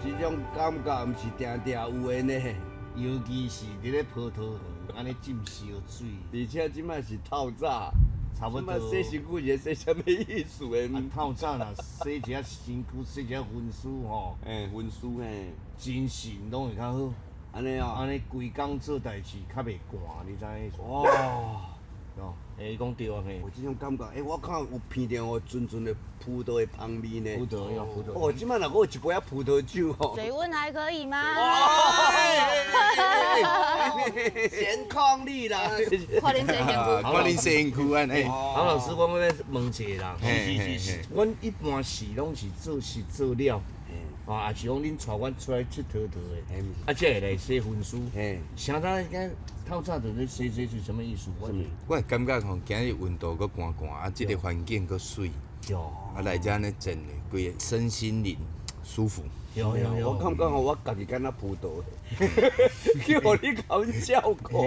这种感觉毋是定定有的呢。尤其是伫咧葡萄园安尼浸烧水，而且即摆是透早，差不多。即摆洗身躯是洗什么意思的？透早若洗一下身躯，洗一下分丝吼，分丝嘿，精神拢会较好。安尼哦，安尼规工做代志较袂寒，你知影意思？哦，哦，伊讲对啊嘿。有即种感觉，我看有闻到哦，纯纯的葡萄的香味呢。葡萄呀，葡萄。哦，即摆若我有一杯葡萄酒哦。水温还可以吗？先抗力啦！快点先先我恁身躯安尼。洪老师，我要问一个啦，是。阮一般时拢是做了。啊，也是讲恁带阮出来佚佗的，啊，才会来洗分丝。啥早应透早就咧洗是什么意思？我感觉吼，今日温度搁寒寒，啊，即个环境搁水，啊，来遮安尼静咧，规个身心灵舒服。我感觉吼，我家己敢若葡萄，叫你搞效果。